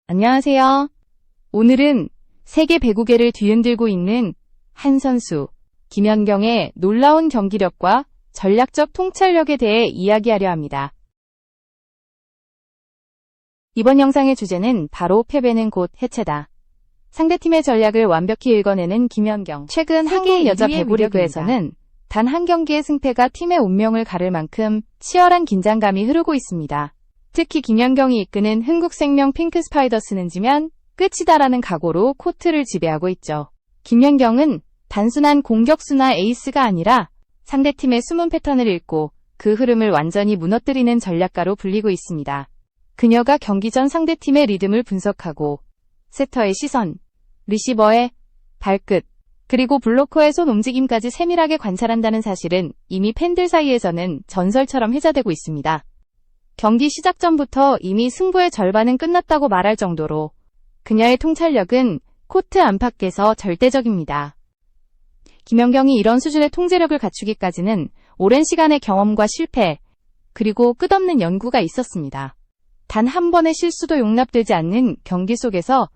안녕하세요. 오늘은 세계 배구계를 뒤흔들고 있는 한 선수, 김연경의 놀라운 경기력과 전략적 통찰력에 대해 이야기하려 합니다. 이번 영상의 주제는 바로 패배는 곧 해체다. 상대팀의 전략을 완벽히 읽어내는 김연경. 최근 한국 여자 배구 리그에서는 단 한 경기의 승패가 팀의 운명을 가를 만큼 치열한 긴장감이 흐르고 있습니다. 특히 김연경이 이끄는 흥국생명 핑크스파이더스는 지면 끝이다라는 각오로 코트를 지배하고 있죠. 김연경은 단순한 공격수나 에이스가 아니라 상대팀의 숨은 패턴을 읽고 그 흐름을 완전히 무너뜨리는 전략가로 불리고 있습니다. 그녀가 경기 전 상대팀의 리듬을 분석하고 세터의 시선, 리시버의 발끝, 그리고 블로커의 손 움직임까지 세밀하게 관찰한다는 사실은 이미 팬들 사이에서는 전설처럼 회자되고 있습니다. 경기 시작 전부터 이미 승부의 절반은 끝났다고 말할 정도로 그녀의 통찰력은 코트 안팎에서 절대적입니다. 김연경이 이런 수준의 통제력을 갖추기까지는 오랜 시간의 경험과 실패, 그리고 끝없는 연구가 있었습니다. 단 한 번의 실수도 용납되지 않는 경기 속에서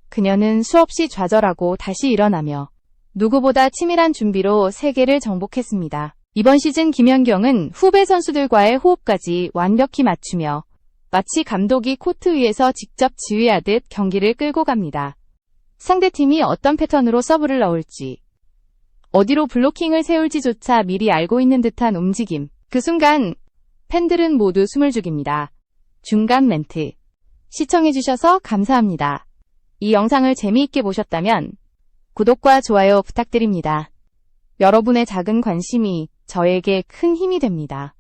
그녀는 수없이 좌절하고 다시 일어나며 누구보다 치밀한 준비로 세계를 정복했습니다. 이번 시즌 김연경은 후배 선수들과의 호흡까지 완벽히 맞추며 마치 감독이 코트 위에서 직접 지휘하듯 경기를 끌고 갑니다. 상대팀이 어떤 패턴으로 서브를 넣을지, 어디로 블로킹을 세울지조차 미리 알고 있는 듯한 움직임. 그 순간 팬들은 모두 숨을 죽입니다. 중간 멘트. 시청해주셔서 감사합니다. 이 영상을 재미있게 보셨다면 구독과 좋아요 부탁드립니다. 여러분의 작은 관심이 저에게 큰 힘이 됩니다.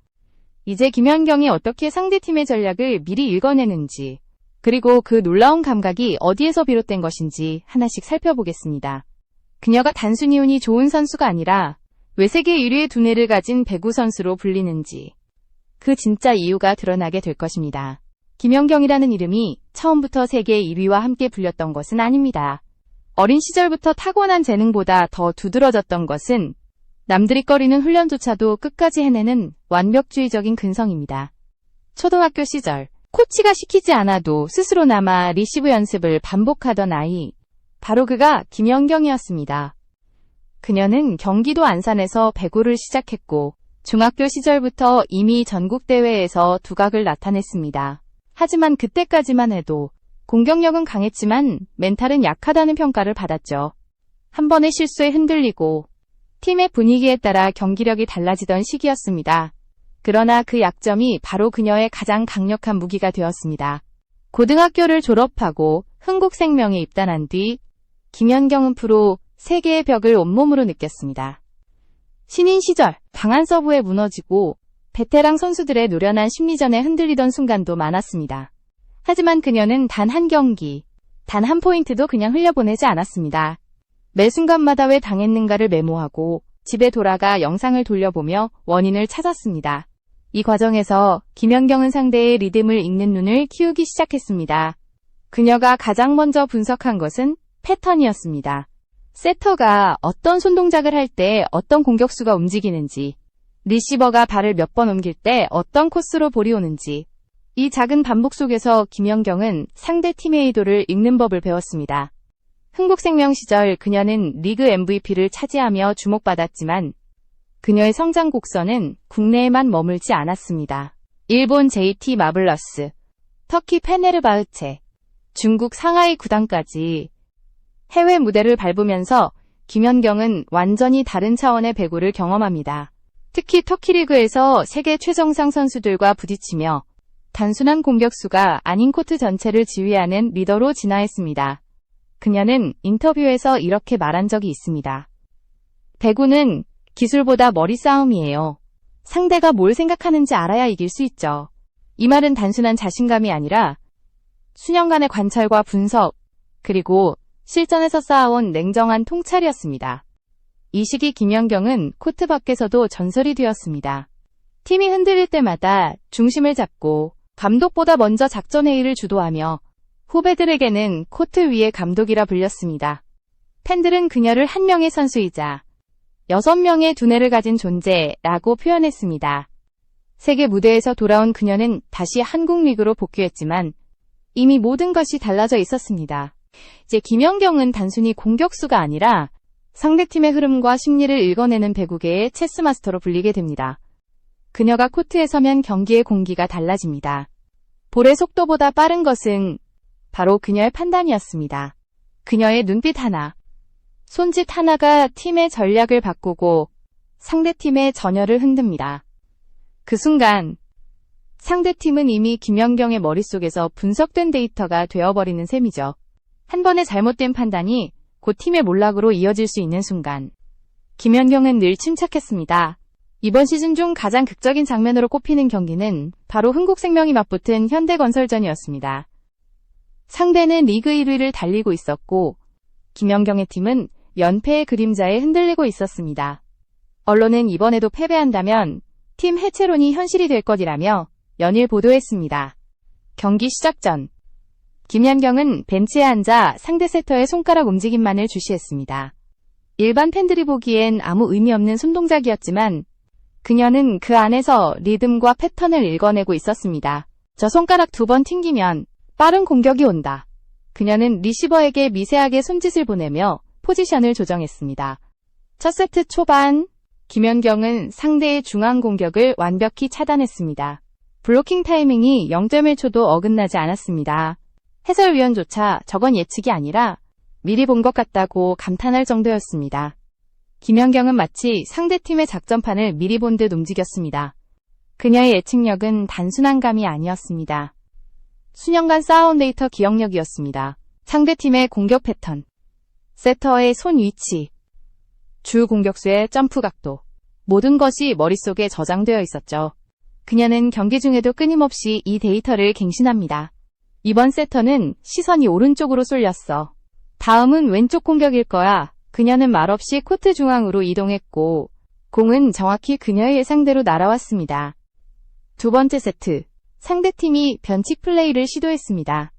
이제 김연경이 어떻게 상대팀의 전략을 미리 읽어내는지, 그리고 그 놀라운 감각이 어디에서 비롯된 것인지 하나씩 살펴보겠습니다. 그녀가 단순히 운이 좋은 선수가 아니라 왜 세계 1위의 두뇌를 가진 배구 선수로 불리는지, 그 진짜 이유가 드러나게 될 것입니다. 김연경이라는 이름이 처음부터 세계 1위와 함께 불렸던 것은 아닙니다. 어린 시절부터 타고난 재능보다 더 두드러졌던 것은 남들이 꺼리는 훈련조차도 끝까지 해내는 완벽주의적인 근성입니다. 초등학교 시절, 코치가 시키지 않아도 스스로나마 리시브 연습을 반복하던 아이, 바로 그가 김연경이었습니다. 그녀는 경기도 안산에서 배구를 시작했고 중학교 시절부터 이미 전국대회에서 두각을 나타냈습니다. 하지만 그때까지만 해도 공격력은 강했지만 멘탈은 약하다는 평가를 받았죠. 한 번의 실수에 흔들리고 팀의 분위기에 따라 경기력이 달라지던 시기였습니다. 그러나 그 약점이 바로 그녀의 가장 강력한 무기가 되었습니다. 고등학교를 졸업하고 흥국생명에 입단한 뒤 김연경은 프로 세계의 벽을 온몸으로 느꼈습니다. 신인 시절 강한 서브에 무너지고 베테랑 선수들의 노련한 심리전에 흔들리던 순간도 많았습니다. 하지만 그녀는 단 한 경기, 단 한 포인트도 그냥 흘려보내지 않았습니다. 매 순간마다 왜 당했는가를 메모하고 집에 돌아가 영상을 돌려보며 원인을 찾았습니다. 이 과정에서 김연경은 상대의 리듬을 읽는 눈을 키우기 시작했습니다. 그녀가 가장 먼저 분석한 것은 패턴이었습니다. 세터가 어떤 손동작을 할 때 어떤 공격수가 움직이는지, 리시버가 발을 몇 번 옮길 때 어떤 코스로 볼이 오는지, 이 작은 반복 속에서 김연경은 상대 팀의 의도를 읽는 법을 배웠습니다. 흥국생명 시절 그녀는 리그 MVP를 차지하며 주목받았지만 그녀의 성장 곡선은 국내에만 머물지 않았습니다. 일본 JT 마블러스, 터키 페네르바흐체, 중국 상하이 구단까지 해외 무대를 밟으면서 김연경은 완전히 다른 차원의 배구를 경험합니다. 특히 터키 리그에서 세계 최정상 선수들과 부딪히며 단순한 공격수가 아닌 코트 전체를 지휘하는 리더로 진화했습니다. 그녀는 인터뷰에서 이렇게 말한 적이 있습니다. 배구는 기술보다 머리 싸움이에요. 상대가 뭘 생각하는지 알아야 이길 수 있죠. 이 말은 단순한 자신감이 아니라 수년간의 관찰과 분석, 그리고 실전에서 쌓아온 냉정한 통찰이었습니다. 이 시기 김연경은 코트 밖에서도 전설이 되었습니다. 팀이 흔들릴 때마다 중심을 잡고 감독보다 먼저 작전회의를 주도하며 후배들에게는 코트 위의 감독이라 불렸습니다. 팬들은 그녀를 한 명의 선수이자 6명의 두뇌를 가진 존재라고 표현했습니다. 세계 무대에서 돌아온 그녀는 다시 한국 리그로 복귀했지만 이미 모든 것이 달라져 있었습니다. 이제 김연경은 단순히 공격수가 아니라 상대팀의 흐름과 심리를 읽어내는 배구계의 체스 마스터로 불리게 됩니다. 그녀가 코트에 서면 경기의 공기가 달라집니다. 볼의 속도보다 빠른 것은 바로 그녀의 판단이었습니다. 그녀의 눈빛 하나, 손짓 하나가 팀의 전략을 바꾸고 상대팀의 전열을 흔듭니다. 그 순간 상대팀은 이미 김연경의 머릿속에서 분석된 데이터가 되어버리는 셈이죠. 한 번의 잘못된 판단이 곧 팀의 몰락으로 이어질 수 있는 순간, 김연경은 늘 침착했습니다. 이번 시즌 중 가장 극적인 장면으로 꼽히는 경기는 바로 흥국생명이 맞붙은 현대건설전이었습니다. 상대는 리그 1위를 달리고 있었고 김연경의 팀은 연패의 그림자에 흔들리고 있었습니다. 언론은 이번에도 패배한다면 팀 해체론이 현실이 될 것이라며 연일 보도했습니다. 경기 시작 전 김연경은 벤치에 앉아 상대 세터의 손가락 움직임만을 주시했습니다. 일반 팬들이 보기엔 아무 의미 없는 손동작이었지만 그녀는 그 안에서 리듬과 패턴을 읽어내고 있었습니다. 저 손가락 2번 튕기면 빠른 공격이 온다. 그녀는 리시버에게 미세하게 손짓을 보내며 포지션을 조정했습니다. 첫 세트 초반, 김연경은 상대의 중앙 공격을 완벽히 차단했습니다. 블로킹 타이밍이 0.1초도 어긋나지 않았습니다. 해설위원조차 저건 예측이 아니라 미리 본 것 같다고 감탄할 정도였습니다. 김연경은 마치 상대팀의 작전판을 미리 본 듯 움직였습니다. 그녀의 예측력은 단순한 감이 아니었습니다. 수년간 쌓아온 데이터 기억력이었습니다. 상대팀의 공격 패턴, 세터의 손 위치, 주 공격수의 점프 각도, 모든 것이 머릿속에 저장되어 있었죠. 그녀는 경기 중에도 끊임없이 이 데이터를 갱신합니다. 이번 세터는 시선이 오른쪽으로 쏠렸어. 다음은 왼쪽 공격일 거야. 그녀는 말없이 코트 중앙으로 이동했고 공은 정확히 그녀의 예상대로 날아왔습니다. 두 번째 세트, 상대팀이 변칙 플레이를 시도했습니다.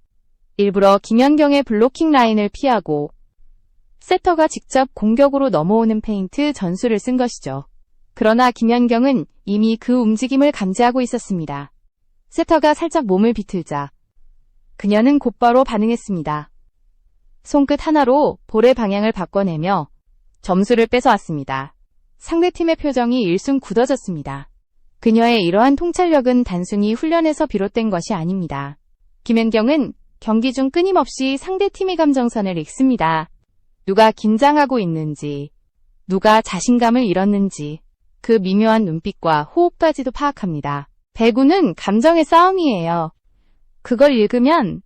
일부러 김연경의 블로킹 라인을 피하고 세터가 직접 공격으로 넘어오는 페인트 전술을 쓴 것이죠. 그러나 김연경은 이미 그 움직임을 감지하고 있었습니다. 세터가 살짝 몸을 비틀자 그녀는 곧바로 반응했습니다. 손끝 하나로 볼의 방향을 바꿔내며 점수를 뺏어왔습니다. 상대팀의 표정이 일순 굳어졌습니다. 그녀의 이러한 통찰력은 단순히 훈련에서 비롯된 것이 아닙니다. 김연경은 경기 중 끊임없이 상대팀의 감정선을 읽습니다. 누가 긴장하고 있는지, 누가 자신감을 잃었는지, 그 미묘한 눈빛과 호흡까지도 파악합니다. 배구는 감정의 싸움이에요. 그걸 읽으면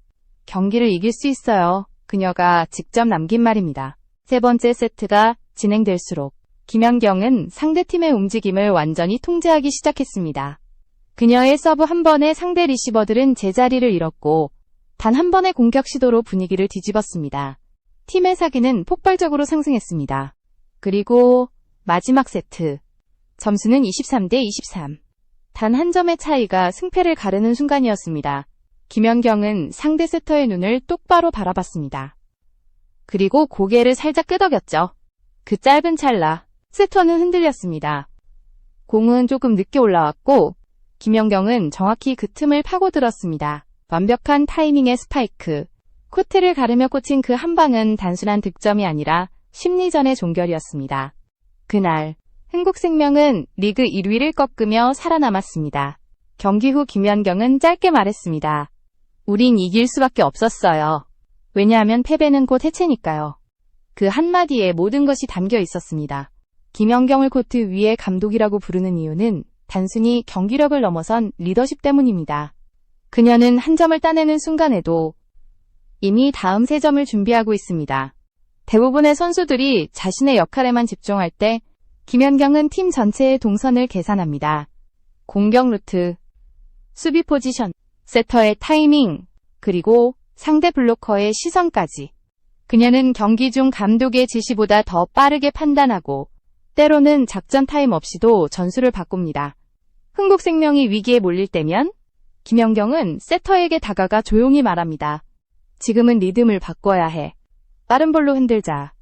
경기를 이길 수 있어요. 그녀가 직접 남긴 말입니다. 세 번째 세트가 진행될수록 김연경은 상대팀의 움직임을 완전히 통제하기 시작했습니다. 그녀의 서브 한 번에 상대 리시버들은 제자리를 잃었고 단 한 번의 공격 시도로 분위기를 뒤집었습니다. 팀의 사기는 폭발적으로 상승했습니다. 그리고 마지막 세트. 점수는 23대 23. 단 한 점의 차이가 승패를 가르는 순간이었습니다. 김연경은 상대 세터의 눈을 똑바로 바라봤습니다. 그리고 고개를 살짝 끄덕였죠. 그 짧은 찰나, 세터는 흔들렸습니다. 공은 조금 늦게 올라왔고 김연경은 정확히 그 틈을 파고들었습니다. 완벽한 타이밍의 스파이크. 코트를 가르며 꽂힌 그 한 방은 단순한 득점이 아니라 심리전의 종결이었습니다. 그날 흥국생명은 리그 1위를 꺾으며 살아남았습니다. 경기 후 김연경은 짧게 말했습니다. 우린 이길 수밖에 없었어요. 왜냐하면 패배는 곧 해체니까요. 그 한마디에 모든 것이 담겨 있었습니다. 김연경을 코트 위의 감독이라고 부르는 이유는 단순히 경기력을 넘어선 리더십 때문입니다. 그녀는 한 점을 따내는 순간에도 이미 다음 3점을 준비하고 있습니다. 대부분의 선수들이 자신의 역할에만 집중할 때 김연경은 팀 전체의 동선을 계산합니다. 공격 루트, 수비 포지션, 세터의 타이밍, 그리고 상대 블로커의 시선까지. 그녀는 경기 중 감독의 지시보다 더 빠르게 판단하고 때로는 작전 타임 없이도 전술을 바꿉니다. 흥국생명이 위기에 몰릴 때면 김연경은 세터에게 다가가 조용히 말합니다. 지금은 리듬을 바꿔야 해. 빠른 볼로 흔들자.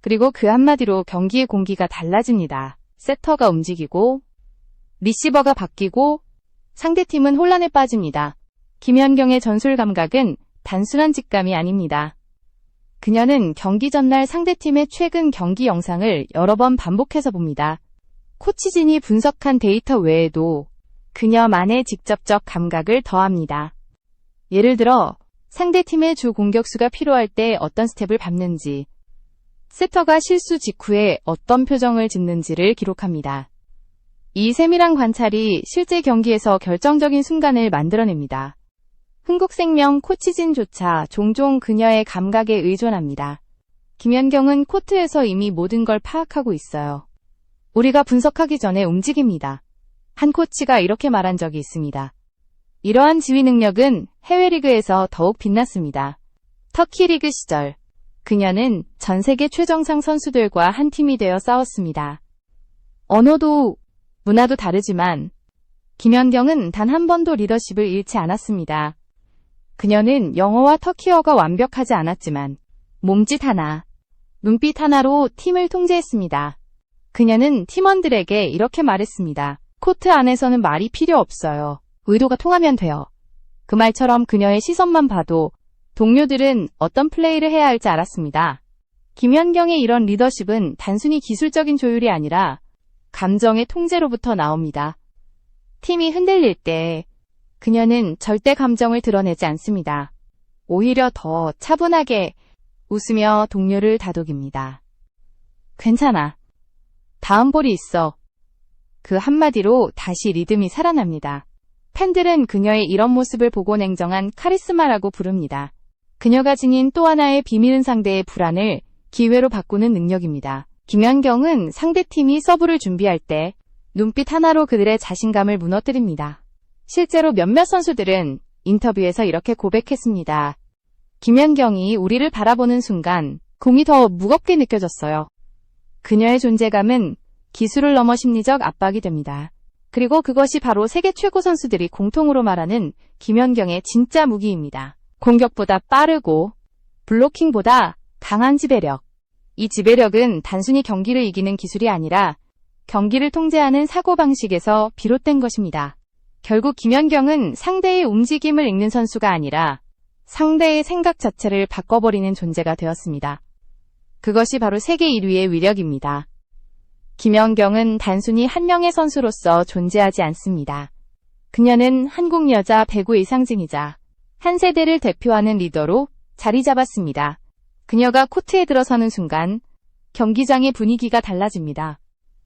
그리고 그 한마디로 경기의 공기가 달라집니다. 세터가 움직이고 리시버가 바뀌고 상대팀은 혼란에 빠집니다. 김연경의 전술 감각은 단순한 직감이 아닙니다. 그녀는 경기 전날 상대팀의 최근 경기 영상을 여러 번 반복해서 봅니다. 코치진이 분석한 데이터 외에도 그녀만의 직접적 감각을 더합니다. 예를 들어 상대팀의 주 공격수가 필요할 때 어떤 스텝을 밟는지, 세터가 실수 직후에 어떤 표정을 짓는지를 기록합니다. 이 세밀한 관찰이 실제 경기에서 결정적인 순간을 만들어냅니다. 흥국생명 코치진조차 종종 그녀의 감각에 의존합니다. 김연경은 코트에서 이미 모든 걸 파악하고 있어요. 우리가 분석하기 전에 움직입니다. 한 코치가 이렇게 말한 적이 있습니다. 이러한 지휘 능력은 해외 리그에서 더욱 빛났습니다. 터키 리그 시절, 그녀는 전 세계 최정상 선수들과 한 팀이 되어 싸웠습니다. 언어도 문화도 다르지만 김연경은 단 한 번도 리더십을 잃지 않았습니다. 그녀는 영어와 터키어가 완벽하지 않았지만 몸짓 하나, 눈빛 하나로 팀을 통제했습니다. 그녀는 팀원들에게 이렇게 말했습니다. 코트 안에서는 말이 필요 없어요. 의도가 통하면 돼요. 그 말처럼 그녀의 시선만 봐도 동료들은 어떤 플레이를 해야 할지 알았습니다. 김연경의 이런 리더십은 단순히 기술적인 조율이 아니라 감정의 통제로부터 나옵니다. 팀이 흔들릴 때 그녀는 절대 감정을 드러내지 않습니다. 오히려 더 차분하게 웃으며 동료를 다독입니다. 괜찮아. 다음 볼이 있어. 그 한마디로 다시 리듬이 살아납니다. 팬들은 그녀의 이런 모습을 보고 냉정한 카리스마라고 부릅니다. 그녀가 지닌 또 하나의 비밀은 상대의 불안을 기회로 바꾸는 능력입니다. 김연경은 상대팀이 서브를 준비할 때 눈빛 하나로 그들의 자신감을 무너뜨립니다. 실제로 몇몇 선수들은 인터뷰에서 이렇게 고백했습니다. 김연경이 우리를 바라보는 순간 공이 더 무겁게 느껴졌어요. 그녀의 존재감은 기술을 넘어 심리적 압박이 됩니다. 그리고 그것이 바로 세계 최고 선수들이 공통으로 말하는 김연경의 진짜 무기입니다. 공격보다 빠르고 블로킹보다 강한 지배력. 이 지배력은 단순히 경기를 이기는 기술이 아니라 경기를 통제하는 사고방식에서 비롯된 것입니다. 결국 김연경은 상대의 움직임을 읽는 선수가 아니라 상대의 생각 자체를 바꿔버리는 존재가 되었습니다. 그것이 바로 세계 1위의 위력입니다. 김연경은 단순히 한 명의 선수로서 존재하지 않습니다. 그녀는 한국 여자 배구의 상징이자 한 세대를 대표하는 리더로 자리 잡았습니다. 그녀가 코트에 들어서는 순간 경기장의 분위기가 달라집니다.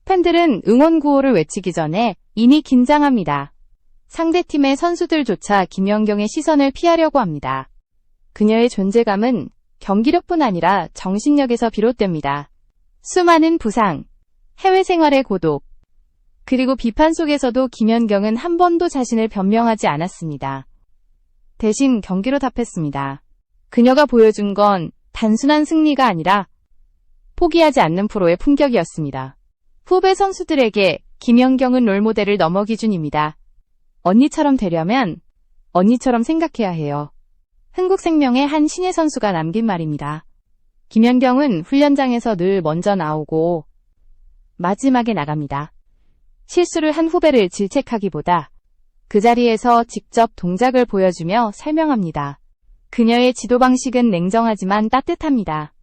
팬들은 응원 구호를 외치기 전에 이미 긴장합니다. 상대팀의 선수들조차 김연경의 시선을 피하려고 합니다. 그녀의 존재감은 경기력뿐 아니라 정신력에서 비롯됩니다. 수많은 부상, 해외 생활의 고독, 그리고 비판 속에서도 김연경은 한 번도 자신을 변명하지 않았습니다. 대신 경기로 답했습니다. 그녀가 보여준 건 단순한 승리가 아니라 포기하지 않는 프로의 품격이었습니다. 후배 선수들에게 김연경은 롤모델을 넘어 기준입니다. 언니처럼 되려면 언니처럼 생각해야 해요. 흥국생명의 한 신예 선수가 남긴 말입니다. 김연경은 훈련장에서 늘 먼저 나오고 마지막에 나갑니다. 실수를 한 후배를 질책하기보다 그 자리에서 직접 동작을 보여주며 설명합니다. 그녀의 지도 방식은 냉정하지만 따뜻합니다.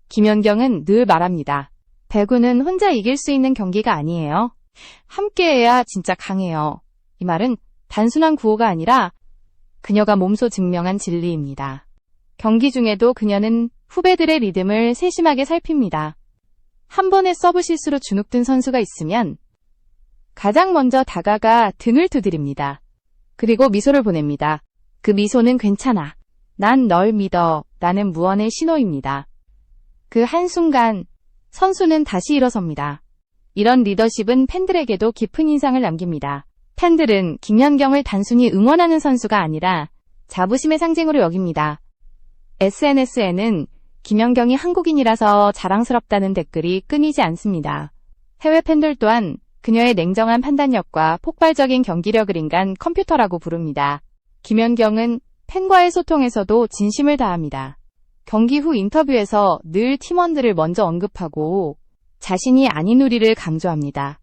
김연경은 늘 말합니다. 배구는 혼자 이길 수 있는 경기가 아니에요. 함께해야 진짜 강해요. 이 말은 단순한 구호가 아니라 그녀가 몸소 증명한 진리입니다. 경기 중에도 그녀는 후배들의 리듬을 세심하게 살핍니다. 한 번의 서브 실수로 주눅든 선수가 있으면 가장 먼저 다가가 등을 두드립니다. 그리고 미소를 보냅니다. 그 미소는 괜찮아. 난 널 믿어. 라는 무언의 신호입니다. 그 한순간 선수는 다시 일어섭니다. 이런 리더십은 팬들에게도 깊은 인상을 남깁니다. 팬들은 김연경을 단순히 응원하는 선수가 아니라 자부심의 상징으로 여깁니다. SNS에는 김연경이 한국인이라서 자랑스럽다는 댓글이 끊이지 않습니다. 해외 팬들 또한 그녀의 냉정한 판단력과 폭발적인 경기력을 인간 컴퓨터라고 부릅니다. 김연경은 팬과의 소통에서도 진심을 다합니다. 경기 후 인터뷰에서 늘 팀원들을 먼저 언급하고 자신이 아닌 우리를 강조합니다.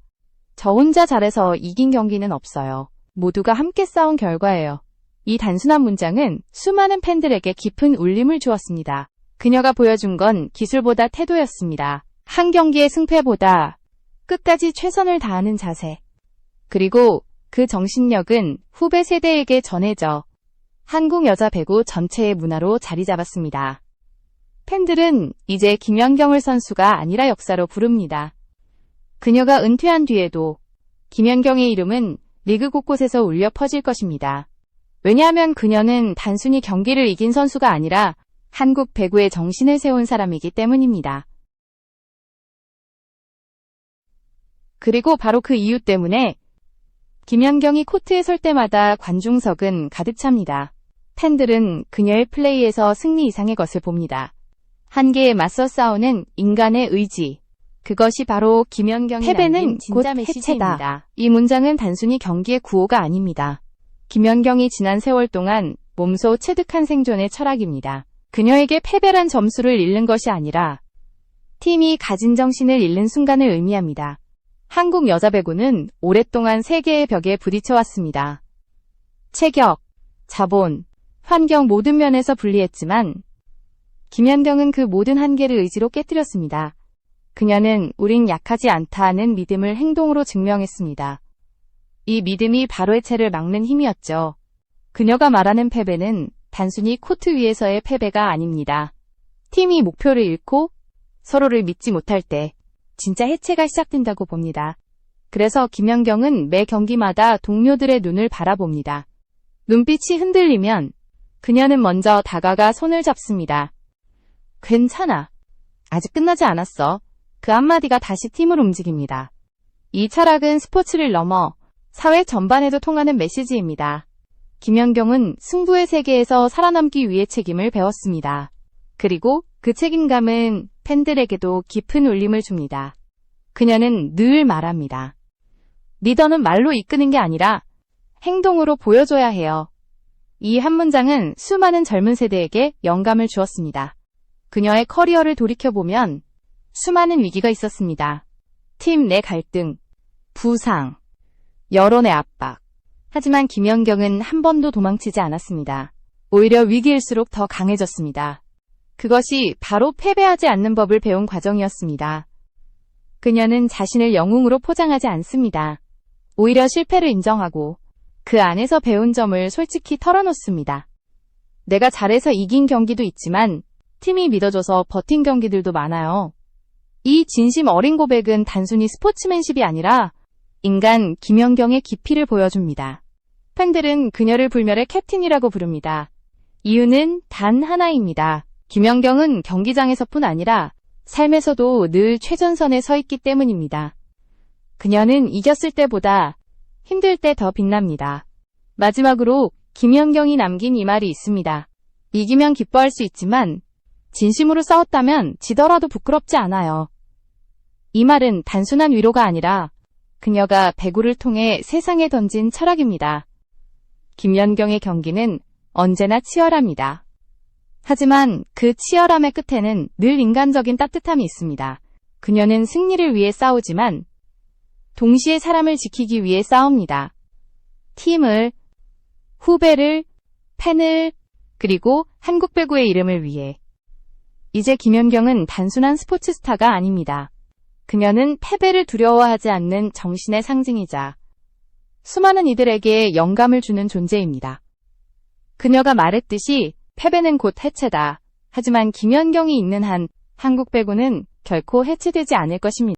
저 혼자 잘해서 이긴 경기는 없어요. 모두가 함께 싸운 결과예요. 이 단순한 문장은 수많은 팬들에게 깊은 울림을 주었습니다. 그녀가 보여준 건 기술보다 태도였습니다. 한 경기의 승패보다 끝까지 최선을 다하는 자세. 그리고 그 정신력은 후배 세대에게 전해져 한국 여자 배구 전체의 문화로 자리 잡았습니다. 팬들은 이제 김연경을 선수가 아니라 역사로 부릅니다. 그녀가 은퇴한 뒤에도 김연경의 이름은 리그 곳곳에서 울려 퍼질 것입니다. 왜냐하면 그녀는 단순히 경기를 이긴 선수가 아니라 한국 배구의 정신을 세운 사람이기 때문입니다. 그리고 바로 그 이유 때문에 김연경이 코트에 설 때마다 관중석은 가득 찹니다. 팬들은 그녀의 플레이에서 승리 이상의 것을 봅니다. 한계에 맞서 싸우는 인간의 의지. 그것이 바로 김연경이 남긴 진짜 메시지입니다. 이 문장은 단순히 경기의 구호가 아닙니다. 김연경이 지난 세월 동안 몸소 체득한 생존의 철학입니다. 그녀에게 패배란 점수를 잃는 것이 아니라 팀이 가진 정신을 잃는 순간을 의미합니다. 한국 여자 배구는 오랫동안 세계의 벽에 부딪혀왔습니다. 체격, 자본, 환경 모든 면에서 불리했지만 김연경은 그 모든 한계를 의지로 깨뜨렸습니다. 그녀는 우린 약하지 않다는 믿음을 행동으로 증명했습니다. 이 믿음이 바로 해체를 막는 힘이었죠. 그녀가 말하는 패배는 단순히 코트 위에서의 패배가 아닙니다. 팀이 목표를 잃고 서로를 믿지 못할 때 진짜 해체가 시작된다고 봅니다. 그래서 김연경은 매 경기마다 동료들의 눈을 바라봅니다. 눈빛이 흔들리면 그녀는 먼저 다가가 손을 잡습니다. 괜찮아. 아직 끝나지 않았어. 그 한마디가 다시 팀을 움직입니다. 이 철학은 스포츠를 넘어 사회 전반에도 통하는 메시지입니다. 김연경은 승부의 세계에서 살아남기 위해 책임을 배웠습니다. 그리고 그 책임감은 팬들에게도 깊은 울림을 줍니다. 그녀는 늘 말합니다. 리더는 말로 이끄는 게 아니라 행동으로 보여줘야 해요. 이 한 문장은 수많은 젊은 세대에게 영감을 주었습니다. 그녀의 커리어를 돌이켜보면 수많은 위기가 있었습니다. 팀 내 갈등, 부상, 여론의 압박. 하지만 김연경은 한 번도 도망치지 않았습니다. 오히려 위기일수록 더 강해졌습니다. 그것이 바로 패배하지 않는 법을 배운 과정이었습니다. 그녀는 자신을 영웅으로 포장하지 않습니다. 오히려 실패를 인정하고 그 안에서 배운 점을 솔직히 털어놓습니다. 내가 잘해서 이긴 경기도 있지만 팀이 믿어줘서 버틴 경기들도 많아요. 이 진심 어린 고백은 단순히 스포츠맨십이 아니라 인간 김연경의 깊이를 보여줍니다. 팬들은 그녀를 불멸의 캡틴이라고 부릅니다. 이유는 단 하나입니다. 김연경은 경기장에서뿐 아니라 삶에서도 늘 최전선에 서 있기 때문입니다. 그녀는 이겼을 때보다 힘들 때 더 빛납니다. 마지막으로 김연경이 남긴 이 말이 있습니다. 이기면 기뻐할 수 있지만 진심으로 싸웠다면 지더라도 부끄럽지 않아요. 이 말은 단순한 위로가 아니라 그녀가 배구를 통해 세상에 던진 철학입니다. 김연경의 경기는 언제나 치열합니다. 하지만 그 치열함의 끝에는 늘 인간적인 따뜻함이 있습니다. 그녀는 승리를 위해 싸우지만 동시에 사람을 지키기 위해 싸웁니다. 팀을, 후배를, 팬을, 그리고 한국 배구의 이름을 위해. 이제 김연경은 단순한 스포츠 스타가 아닙니다. 그녀는 패배를 두려워하지 않는 정신의 상징이자 수많은 이들에게 영감을 주는 존재입니다. 그녀가 말했듯이 패배는 곧 해체다. 하지만 김연경이 있는 한 한국 배구는 결코 해체되지 않을 것입니다.